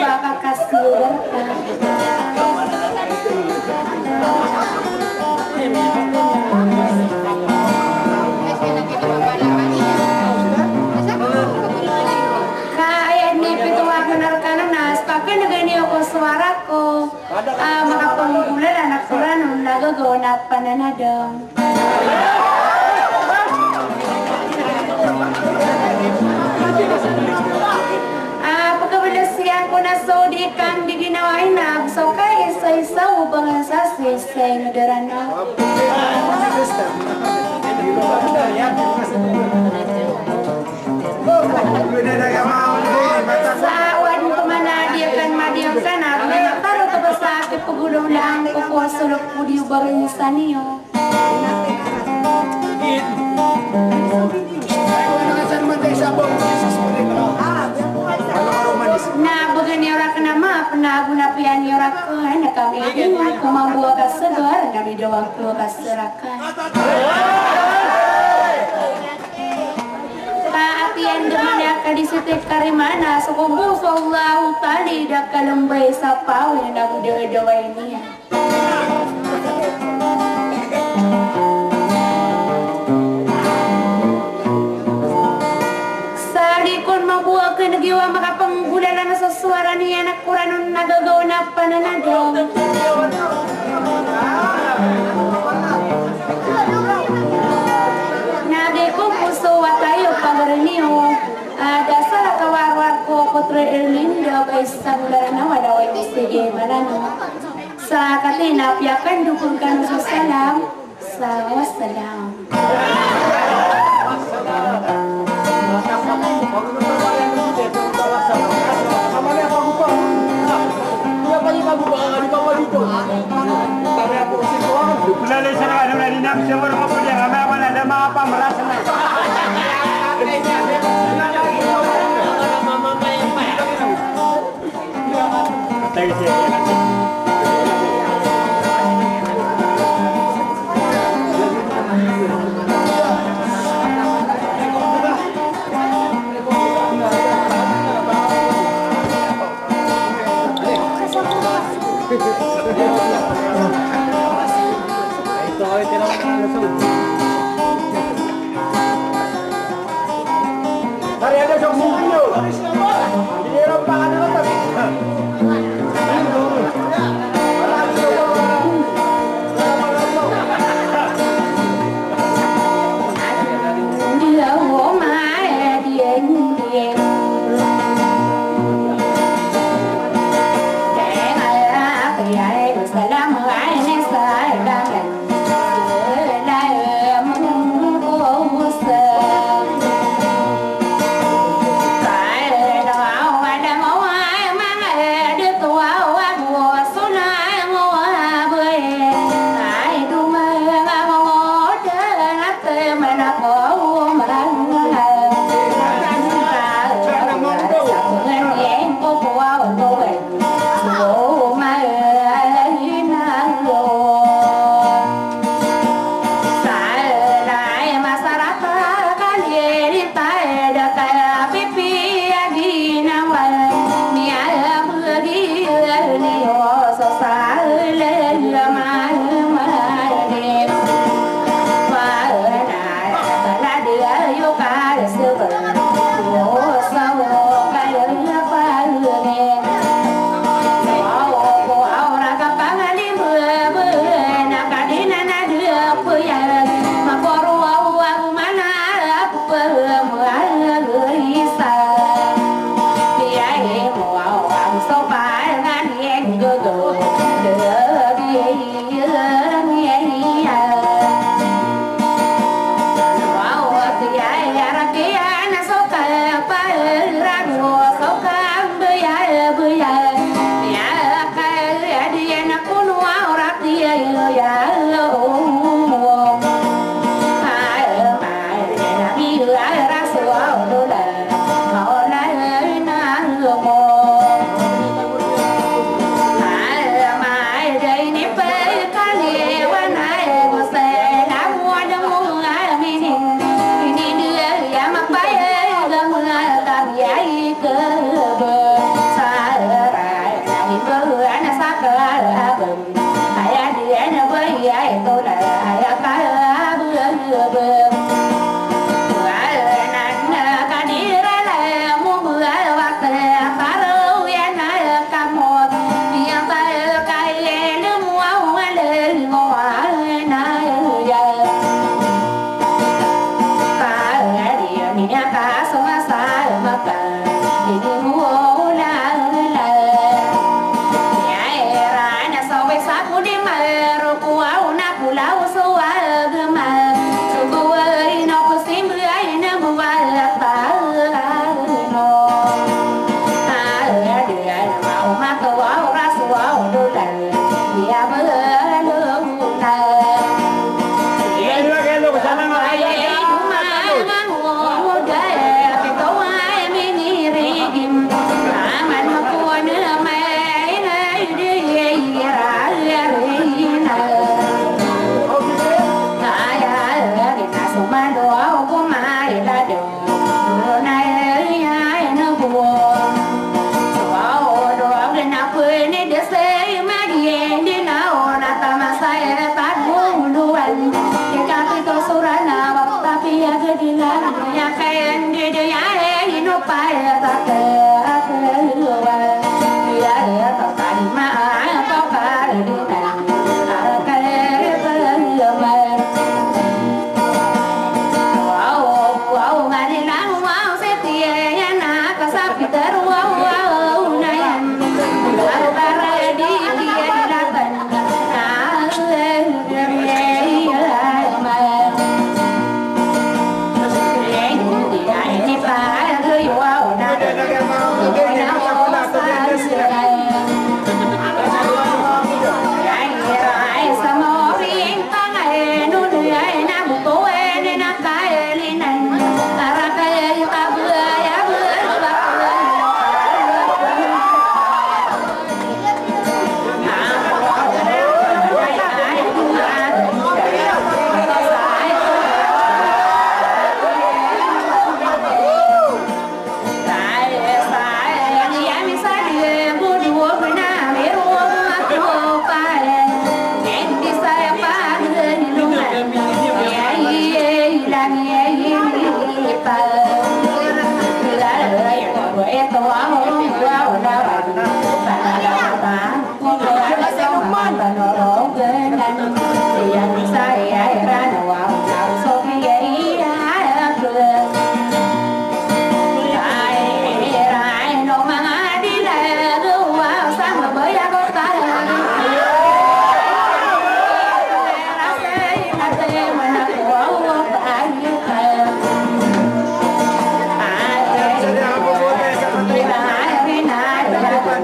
kakasih suaraku mga panggulan anak suran nagagawa na pananadong pagkabalasiyan ko na so di kang di ginawain na so kaya isa-isa upang sa sisay na darano sa awan ko manadiyakan madiyang kanak may makaro ka ba sa akin pagulong lang kukuwasulok po diyo barinisan niyo na bagan niyo rak na ma panagunapian niyo rak ko na kami din kumabuha ka sa doar na bidawang ko ka sa rakan kaatian naman na kadisitik karimana so kubuso Allah tali da kalambay sa pao na nagdaway niya sa likod mabuha ka nagiwa makapanggulala na sa suara niya na kuranon nagagawa na pananadong dasar kawarwar ko putra Erlinda isang na wadaway sige malano sa katinap yakan dukun kan sa salam sa wassalam Kulala sa ano na dinam siya mo ko dia ama mana ada apa merasa na. Hari ada jok mungkin di Eropa ada tapi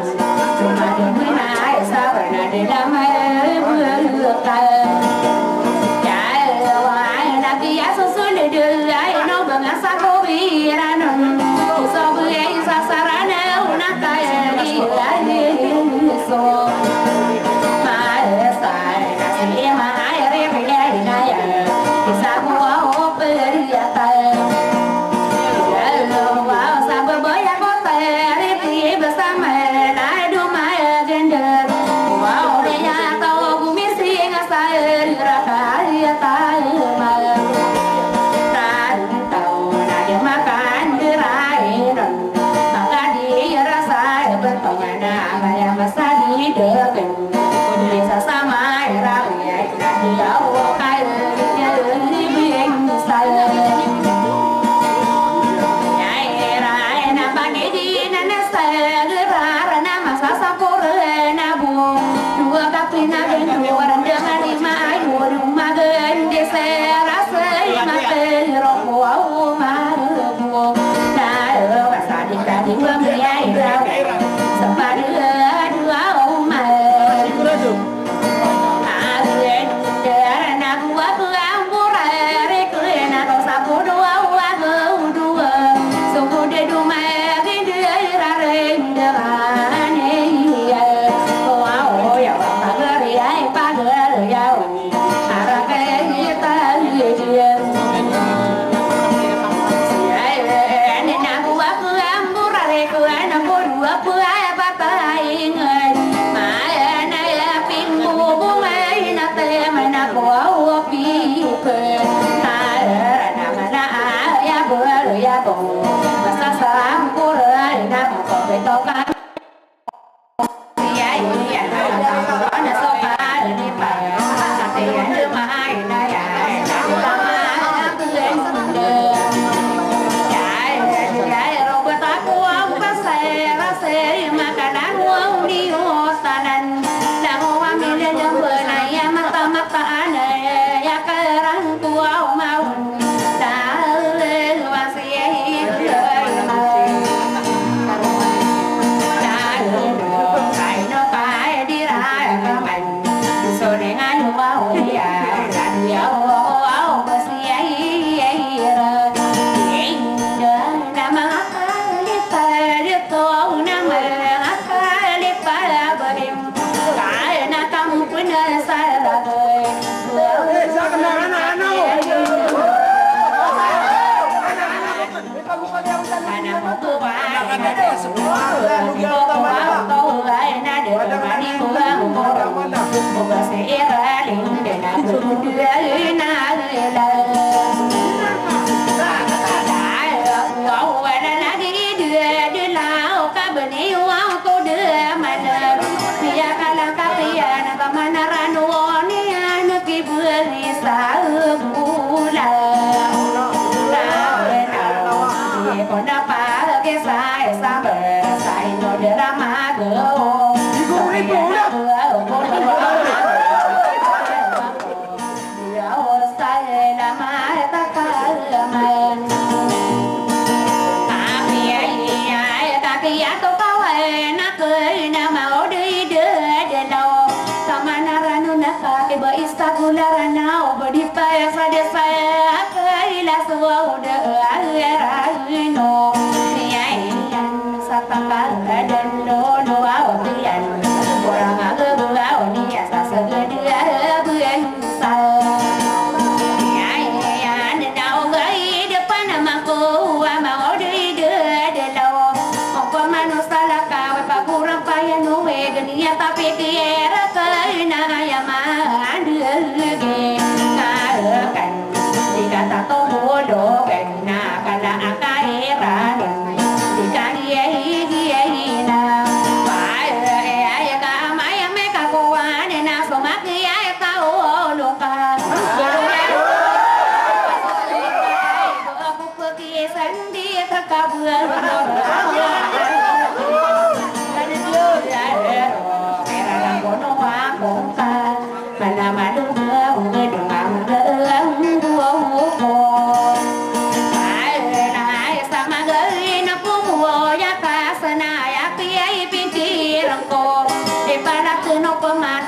cuma demi naik sabar nade damai berluka jauh nabi ya susun dudai no bangsa kobiran usaha yang sasarana unakai lagi so maesai nasi mahai repede naya bisa gua operiata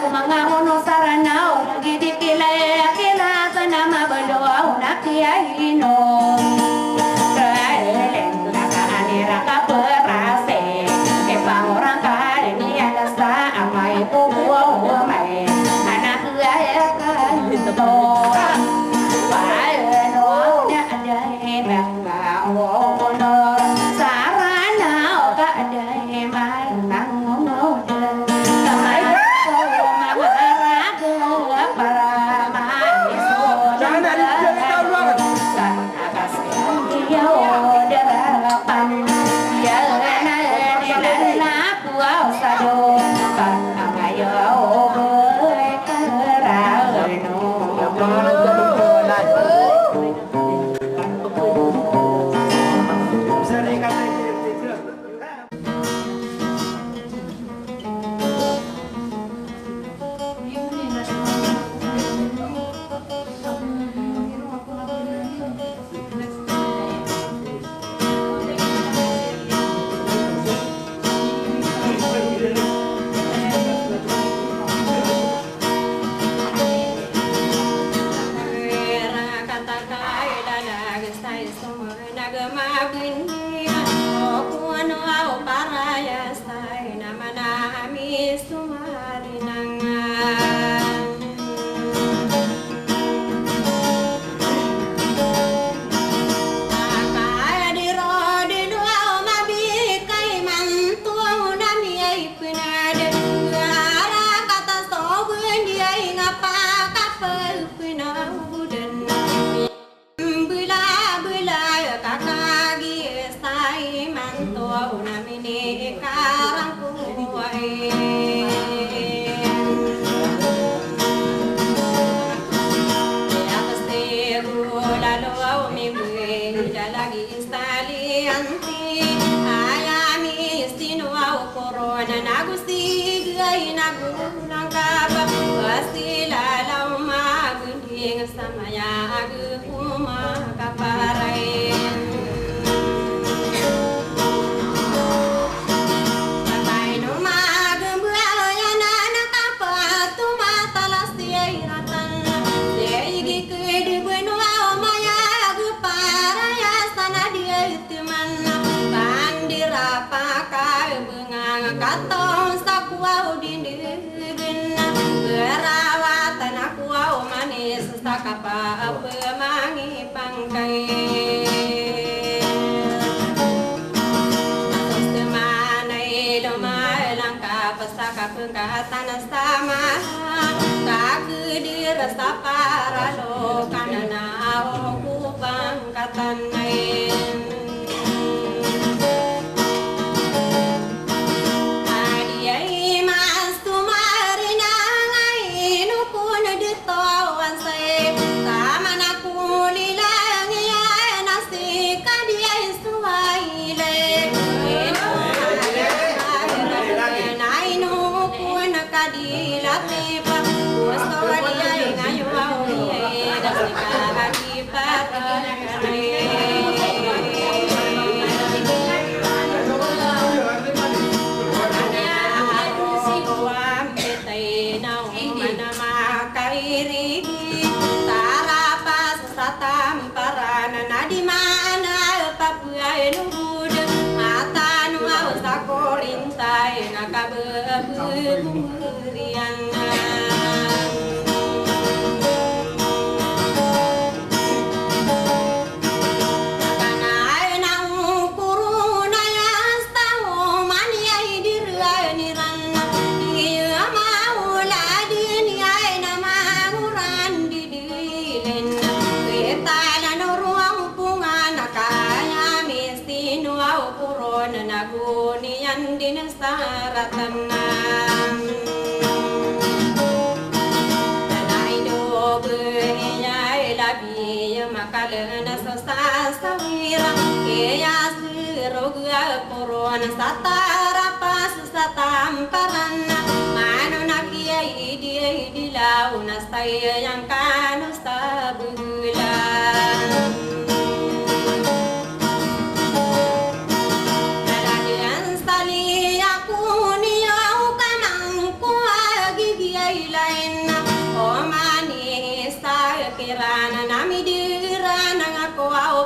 kumangahono sarana lagi dikila kila tanama berdoa nak kiaino keleng laka anira kaperase kepang orang kali ni ada sa amai buah mai anak ayah kan itu bae no nya ada bangga wono sarana ka ada mang ngono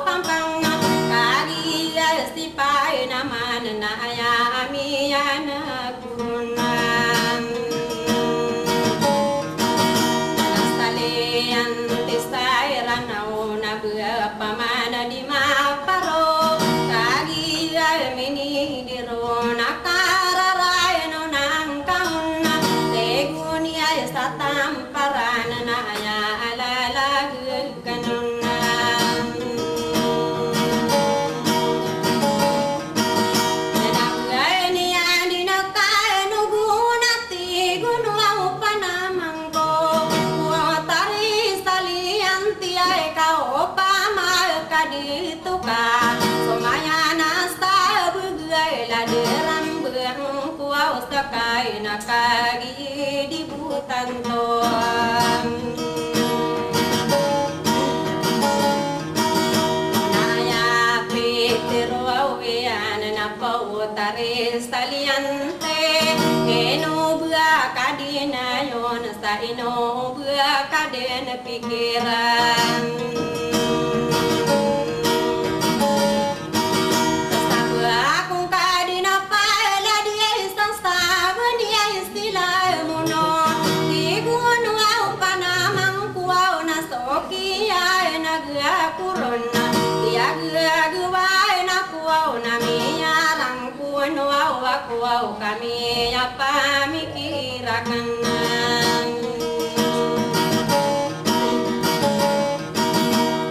pampang kali sipai naman na ayami yana kunan nastalian tisay ranaw na pamana di maparo kali mini diro nakararay no nang kaun tegun ya sa tamparan na aya alalag kanun dito ka sumaya na sa bugay laderan berang kuaw sakay nakagilibutan to naya pitero awian na pautaris taliante enubga kadina yon sa inubga kadena pikiran kurona dia gua na kuau na miya lang kuno kuau kami apa mikirakan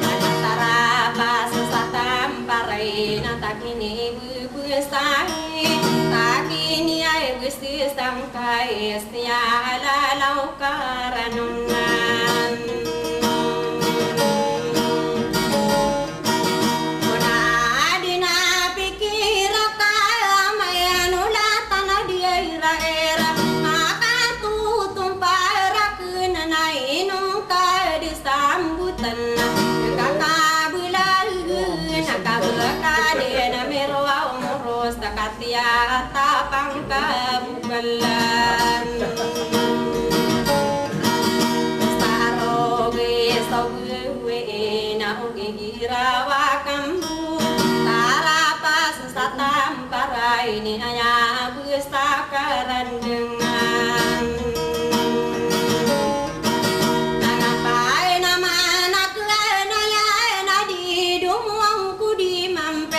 antara pas satam parai na takini busai takini ai gusti sangkai sia lalau karanunan katia tapang kabugalan saroge sogue na ugirawa kambu tarapas satam parai ni aya busakaran dengan nanapai naman aklana ya na di dumuangku di mampera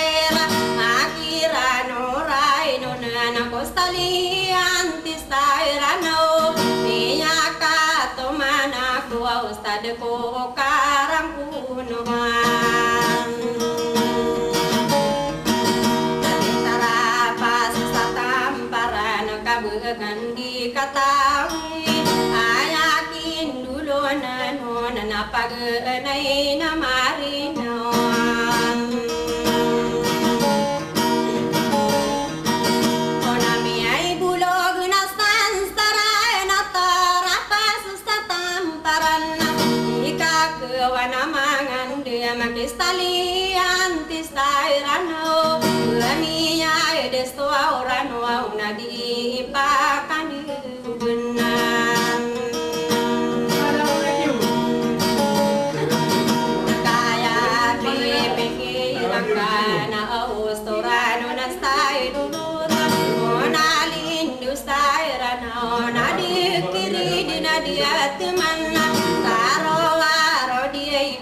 Kostalian tisairano miyaka tomana kuwa ustad ko karang kunuhan tara pas satamparan kabugan di katawi ayakin dulu nanon napaganay na marino wanamangan dia magistalian tisairano amiya desto aurano una di pakani benan kaya pipikiran kana austorano na sairano monalindu sairano na dikiri dinadiat manna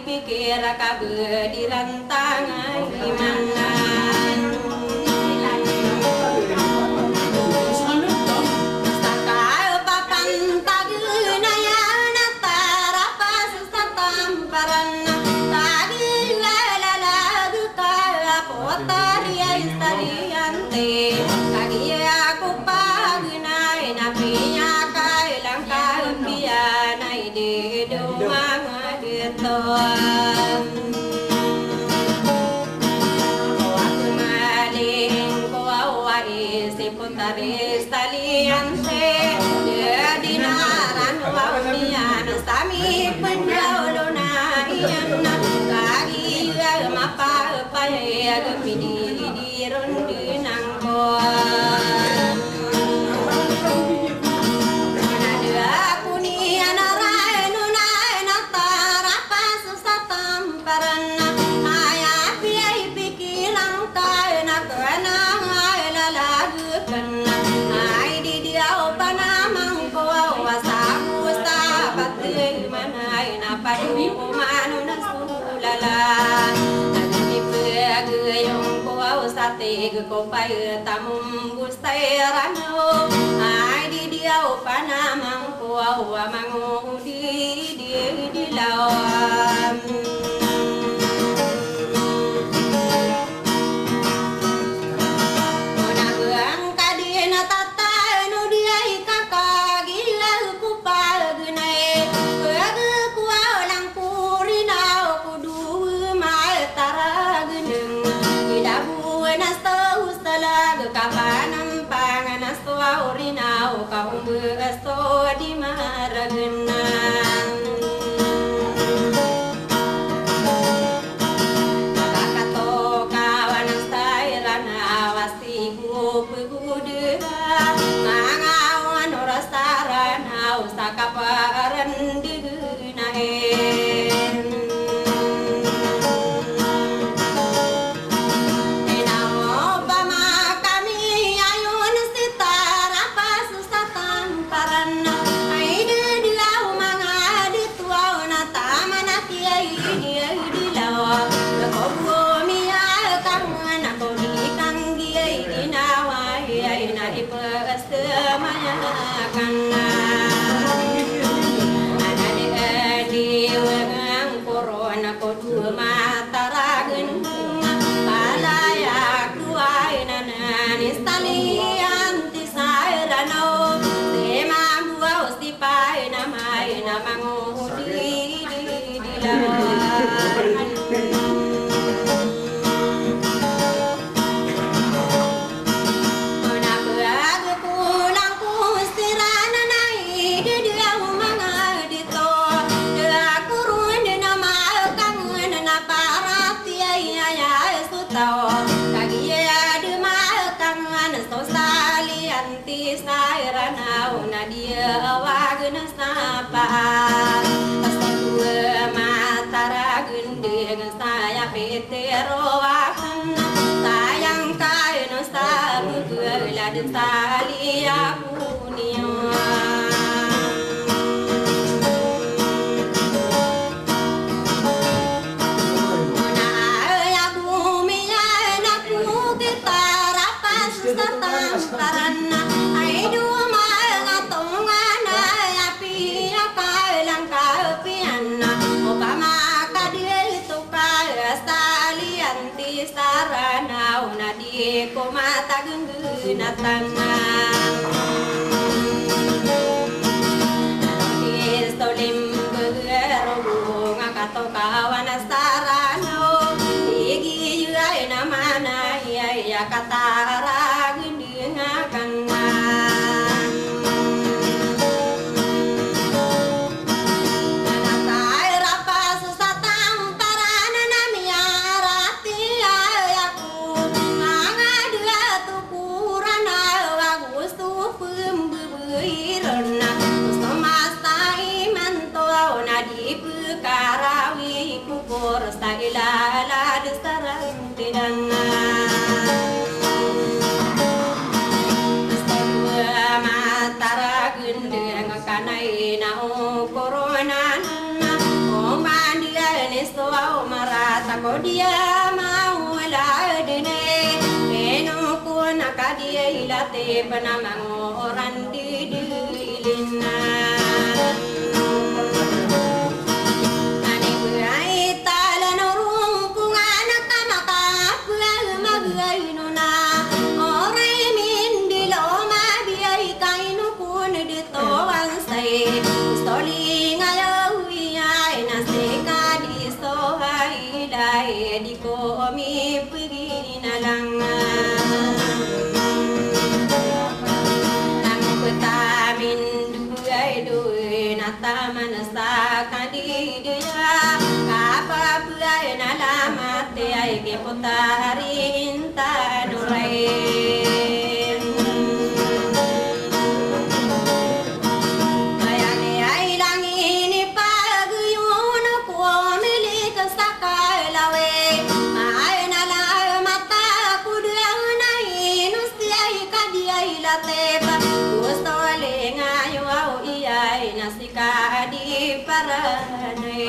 pikir kabediran tangan imanan sakal papan tagina ya natara pas satamparan tadi lalalagu kala potaria istariante kagia aku pagnai napinya kailang kambiana ide doang aku maling kuawa isi putaris taliante dia dinaran wawnian sami penjaulo na iyan lagi mapa paya gemidi di rundinang kuan aku ni anarai nunai natara pas satam parana aya balik ko pa tamum bustirano ay di diaw panamang ko mangu di dilawam kau beresto di maragenan kakato kawan stairana wasti gupugudeha mangawan rastarana usakaparan digeunae Tali aku ko mata genggenatan istolim begeru ngakato kawan sarano igi yuai namana ya katara gendingakan ilala destarang tidana astagwa matara gendeng kanai na corona o mandia nesto marata ko dia mau ladene eno ko nakadia ilate panamang oran didilina di komi pergi nalangan nang petamin duai nata manasa kadi dia apa buai nalamat ai ke potari inta durai nasika di parane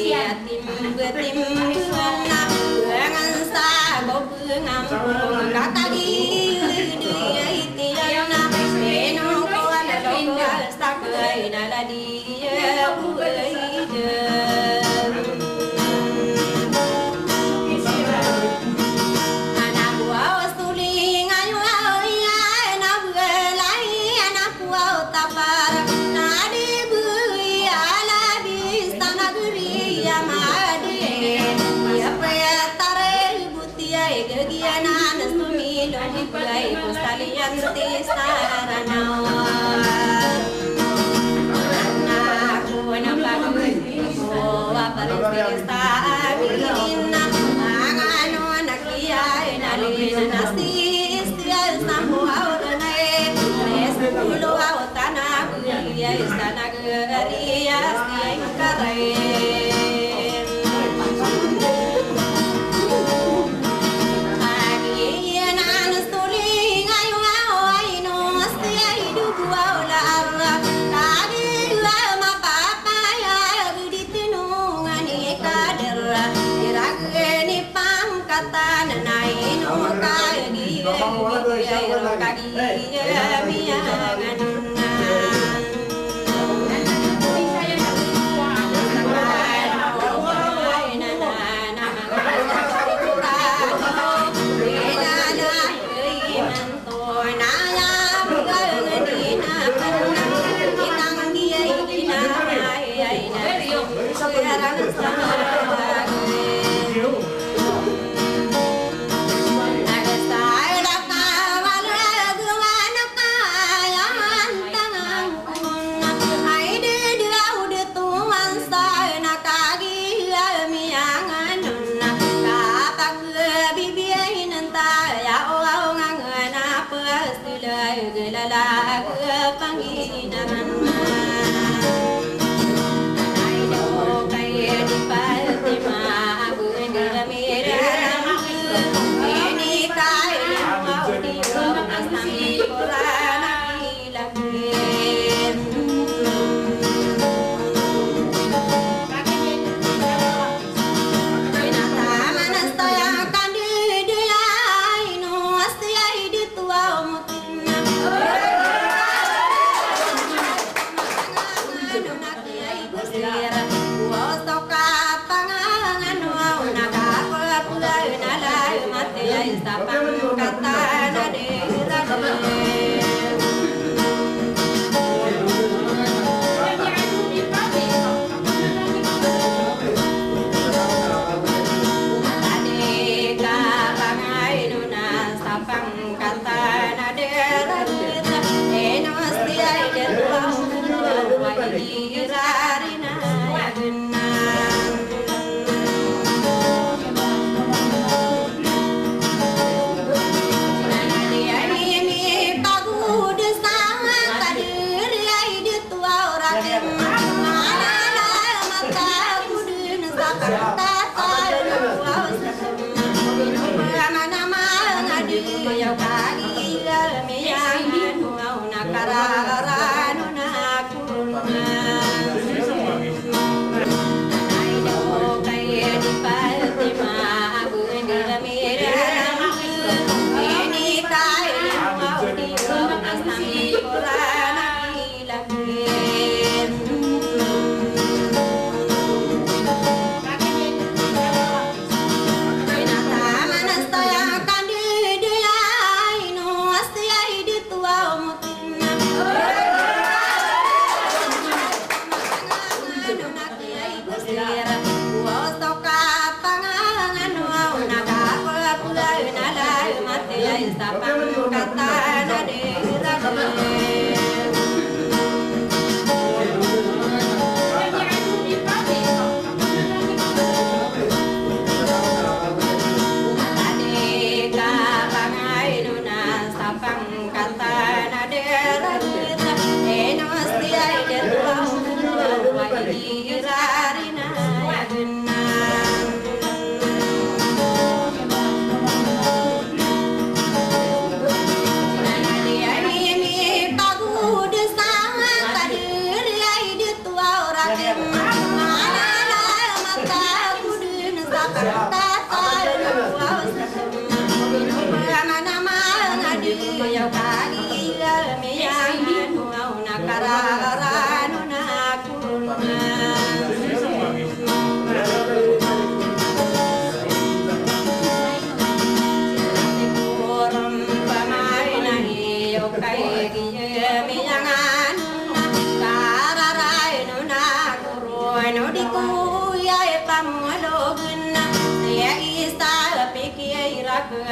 tim betim buana buangan sa bobungan kata di dia itiana eno kuala doa sakai nala dia buida anak buah suling ayu ya anak buah lai anak buah tapar nadi bui ala bistana guri ya madi ya paya tare butia egiana nasumi lo buai kustalian tisarana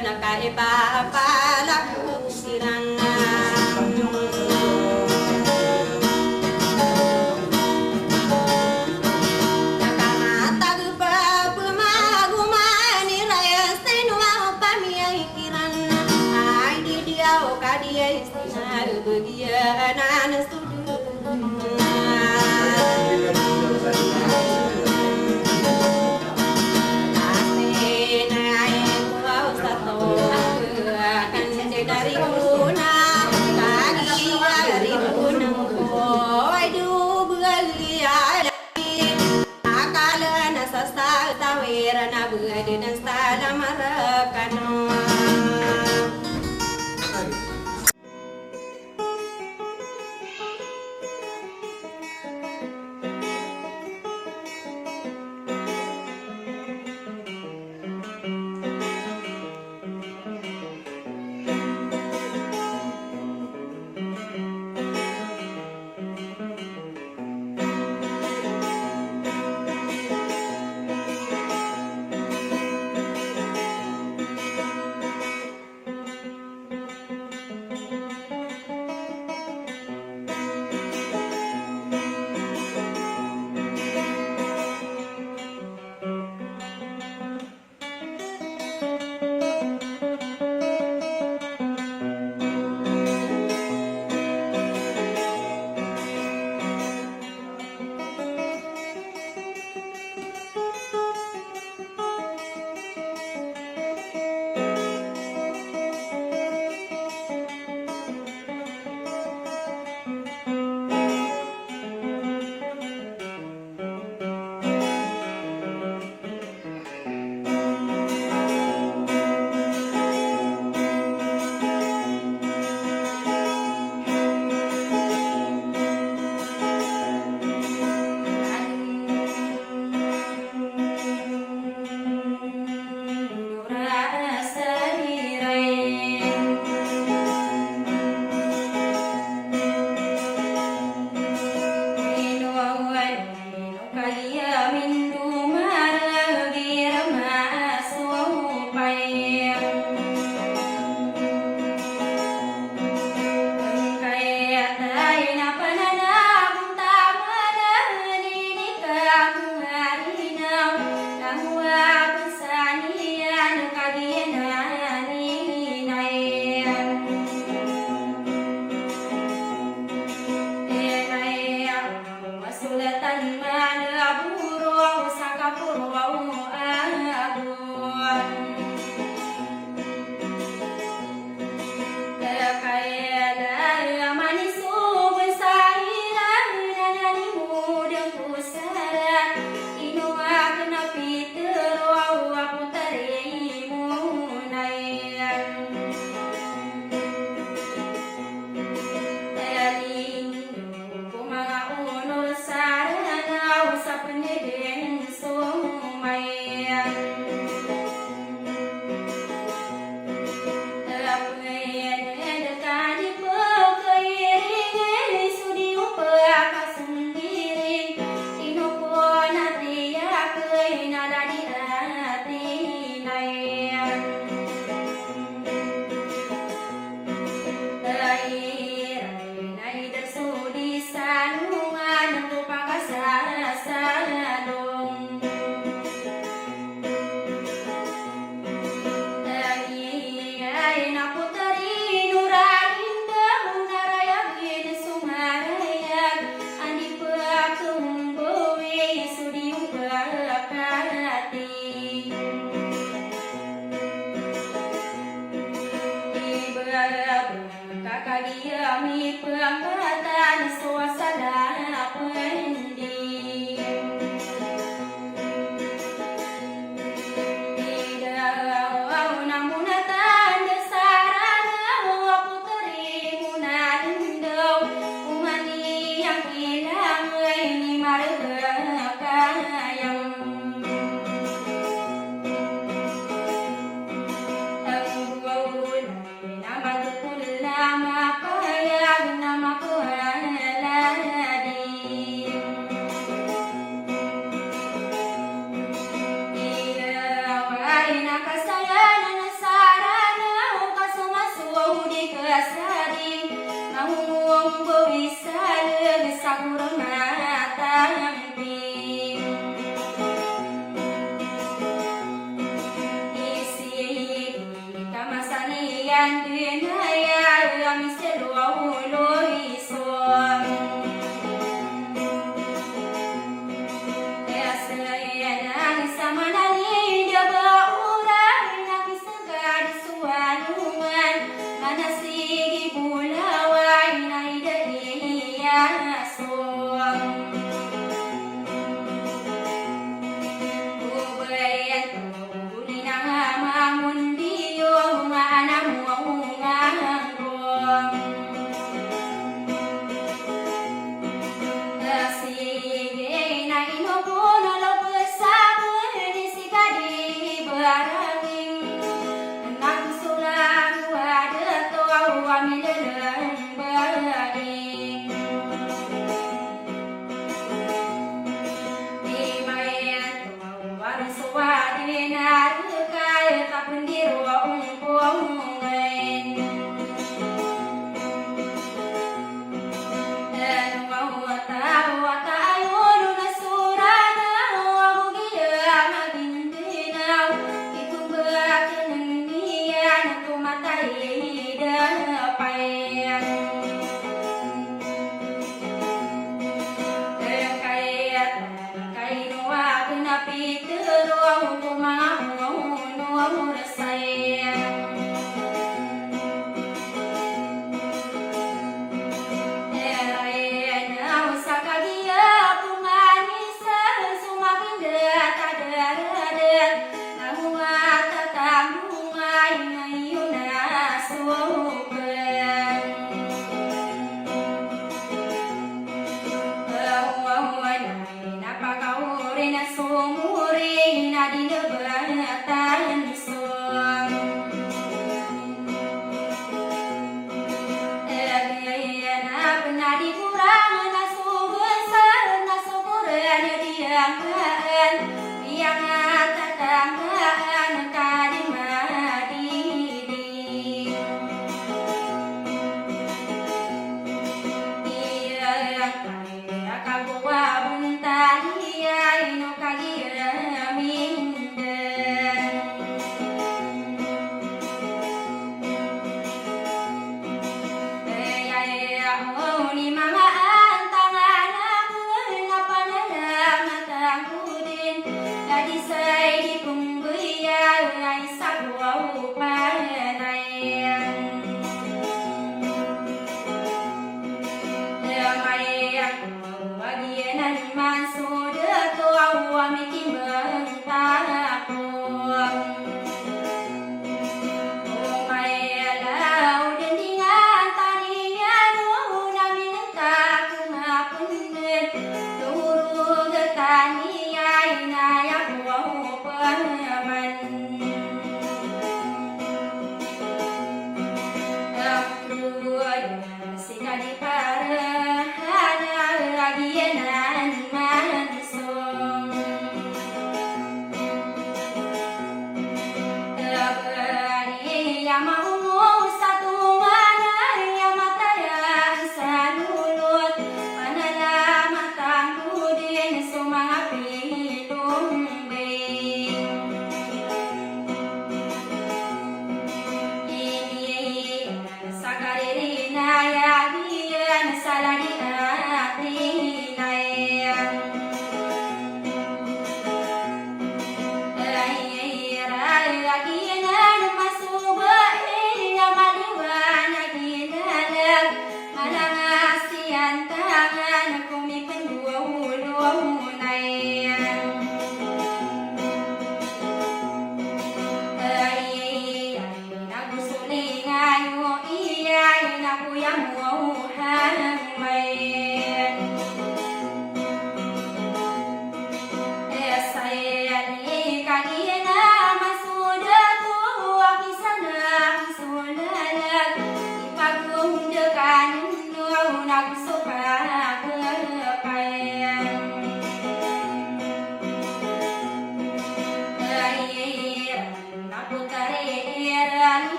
Nakai papa laku sirana Nakamata gupa pemagumani raya senua pamiai kirana Ai di dia okadia istina begia nan studu dari guna kaki dari gunung aduh belia akalan sasa tawirana beadina salam marakano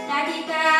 Radika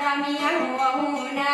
Rami yang wahuna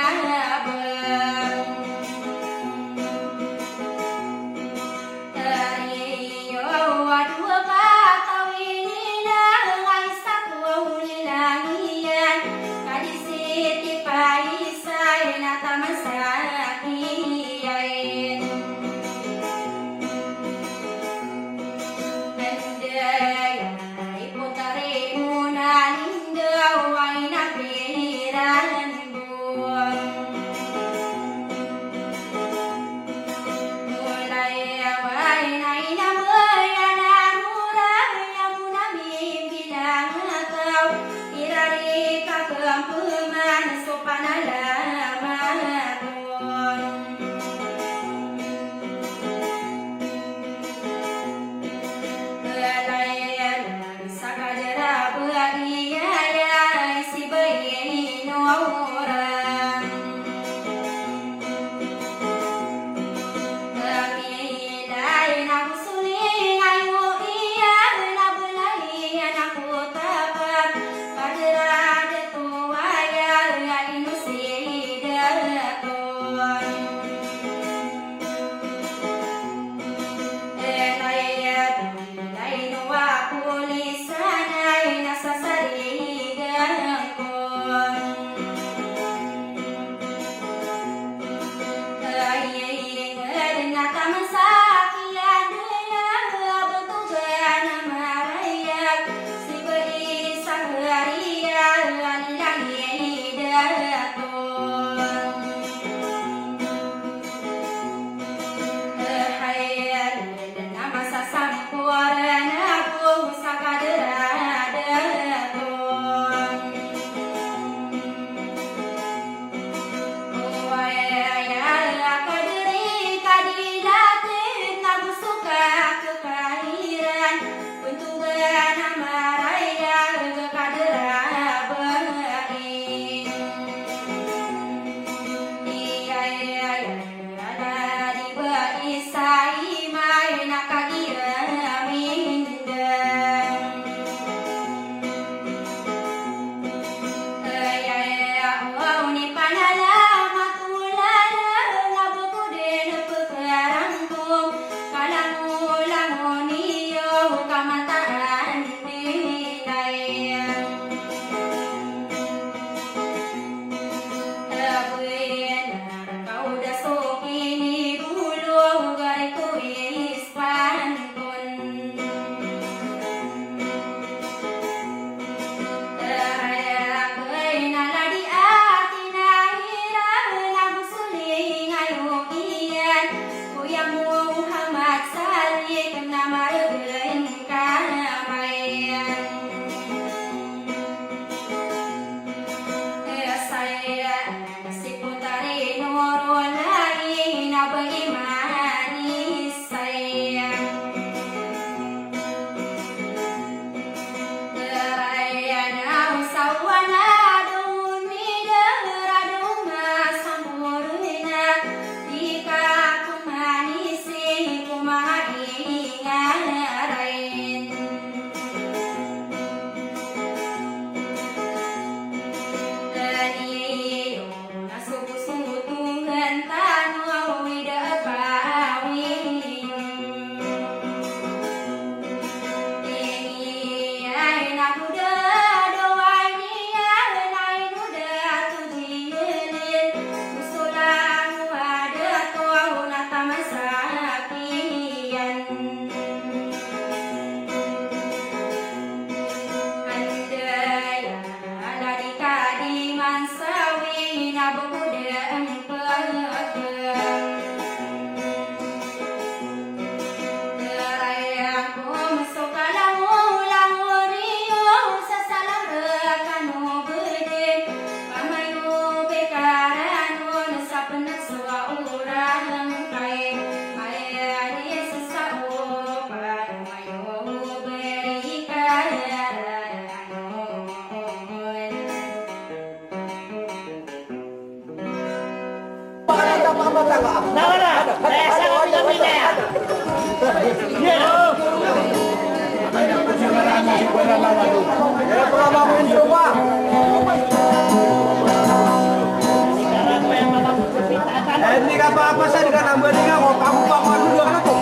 Ini apa-apa saya dengan nambah ini kok kamu bangun dulu kan tuh.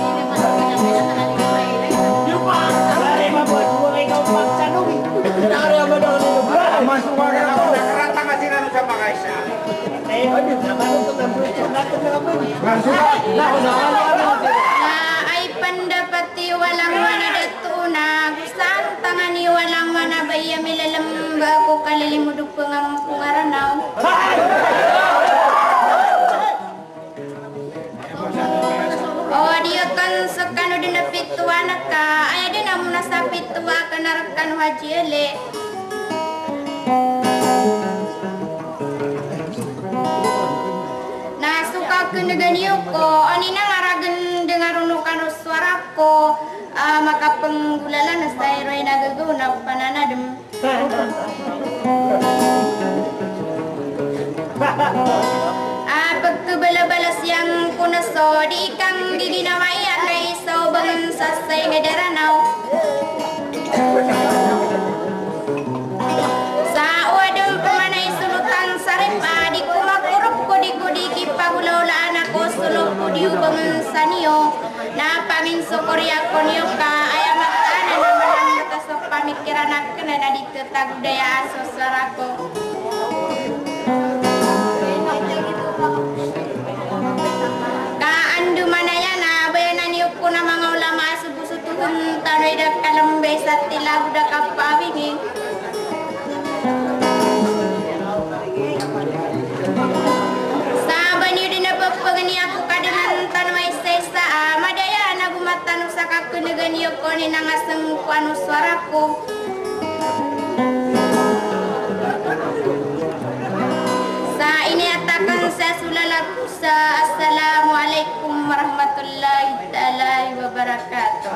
Masuk warga kerata ngasih nanu sama Kaisa. Ay pandapati walang manadetuna Gusang tangani walang manabaya milalamba ko kalilimudog pangamang aranaw O dia kan sekanu dina pituan ka ay dina muna sa pitwa ka narakan wajile Nasuka keneganiyo ko ani nangaragan dengarunukan suara ko maka penggulala na sa iroy nagaguna pananadem Pagkabalabalas yang kunaso di kang giginamaya kay so bangun sa say ngadaranaw Sa uwadong pamanay sulutan sa ripa di kumakurup ko di kudiki pagulaulaan ako sulok ko di bangun sa niyo na paminso korya ko niyo ka ayamat ka na naman ang natasok pamikiran ako na dito tagudaya aso sarako Kaandu manaya na bayanan niyo ko na mga ulama subusutuhon tanoy da kalambay sa tilago da kapawingin Saban niyo din na papagani ako kadaman tanway sa madaya na gumatano sa kakunagan niyo ko ni nangasang kuano suara ko Sa iniatakan sa sulalaku sa Assalamualaikum warahmatullahi ta'ala wabarakatuh.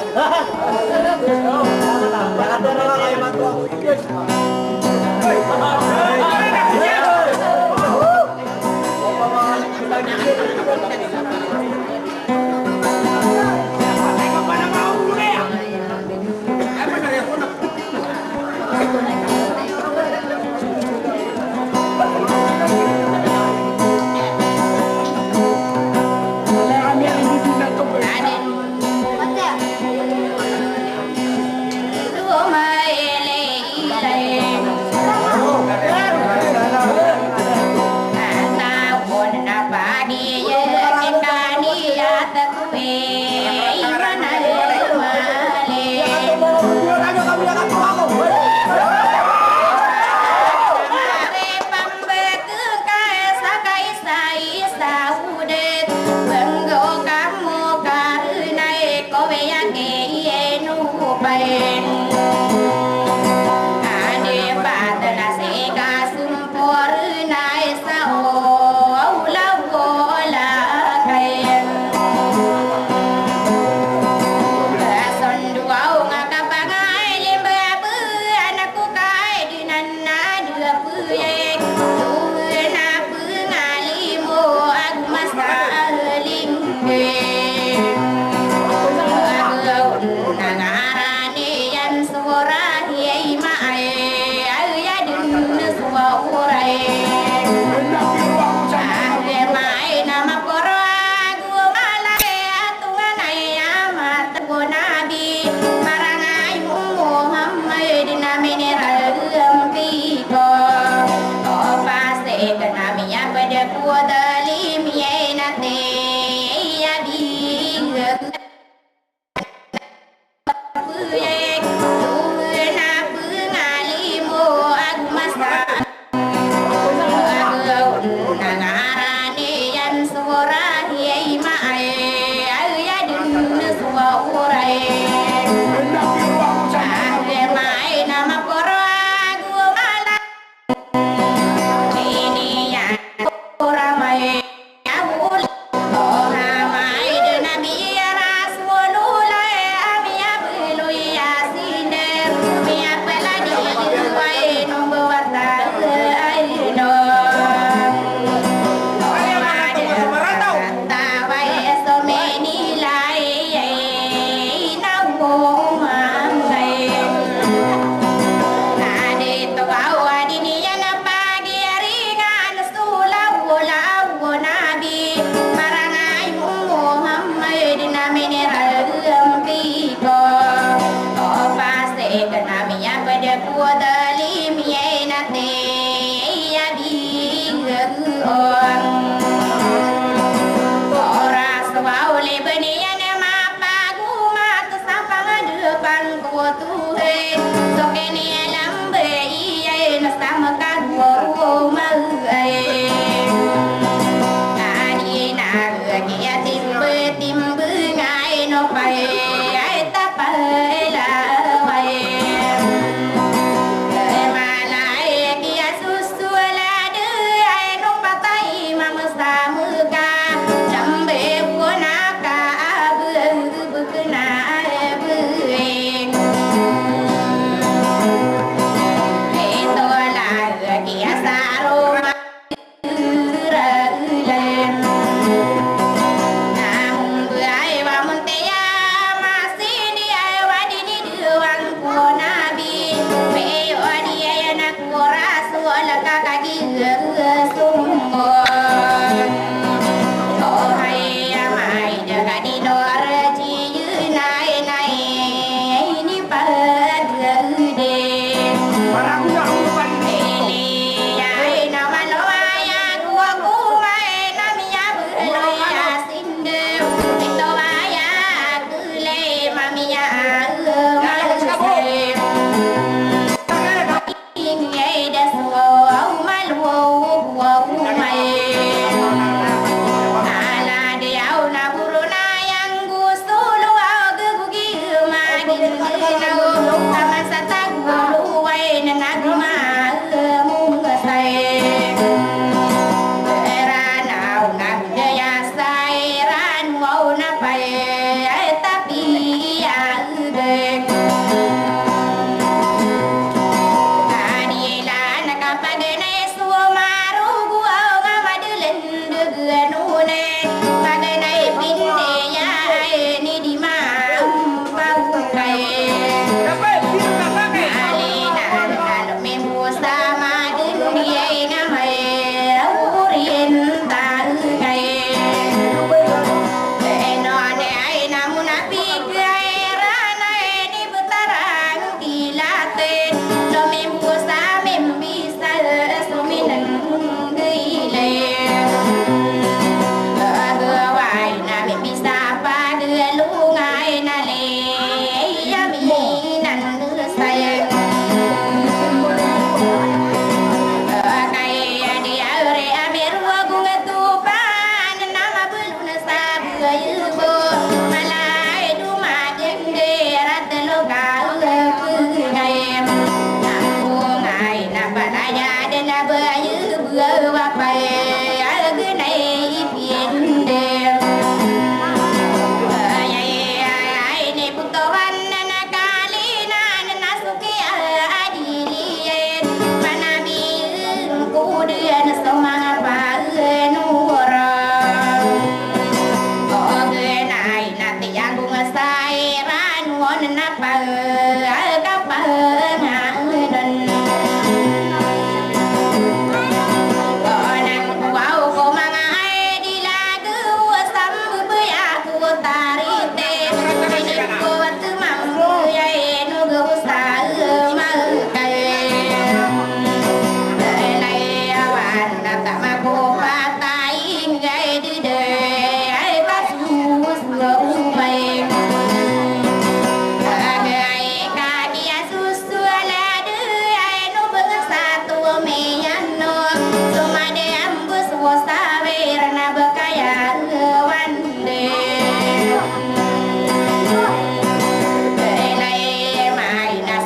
Hãy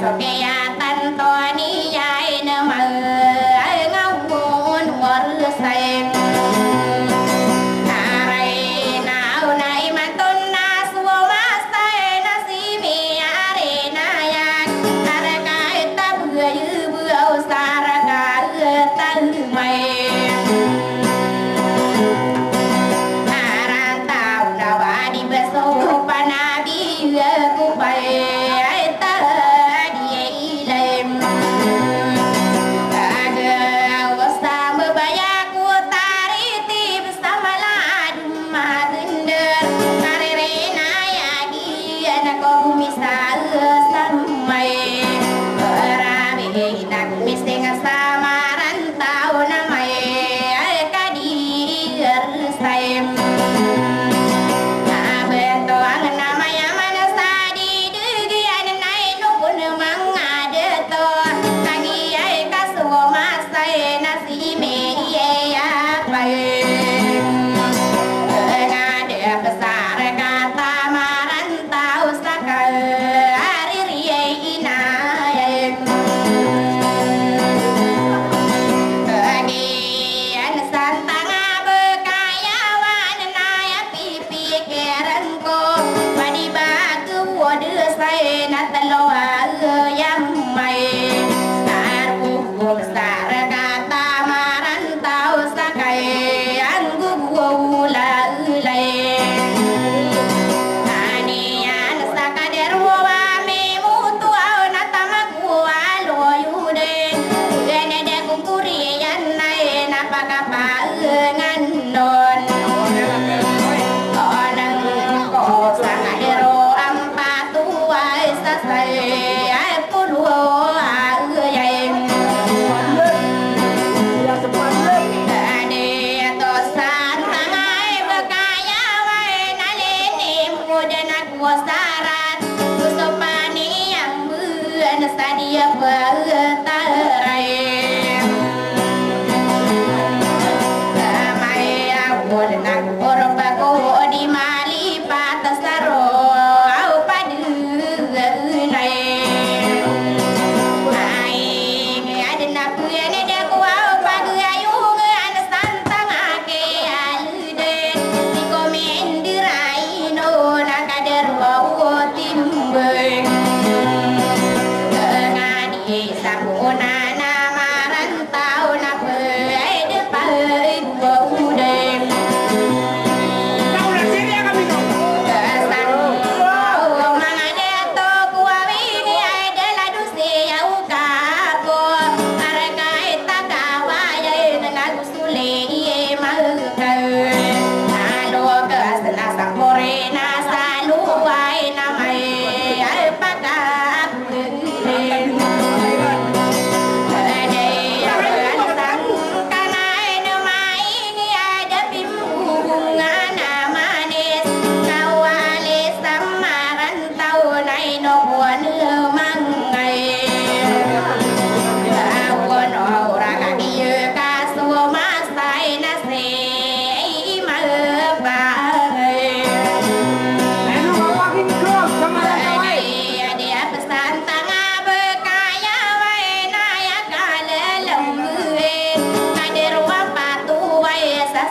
subscribe cho kênh Ghiền Mì Gõ để không bỏ lỡ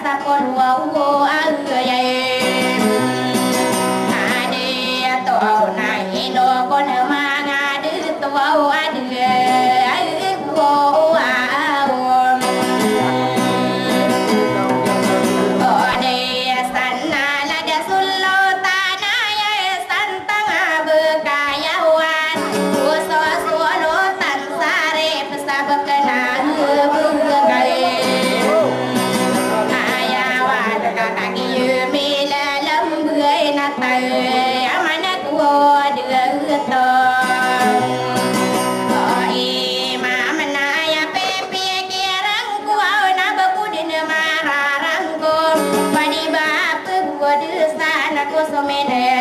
sakon wow ay ade to na ino kon manga de to ade ay ko ode sanna la da sullo tanaya santanga bekayawan uso sulo tansare pesabekana begai ayawan kaki mila lembai natai amanat wo de to so many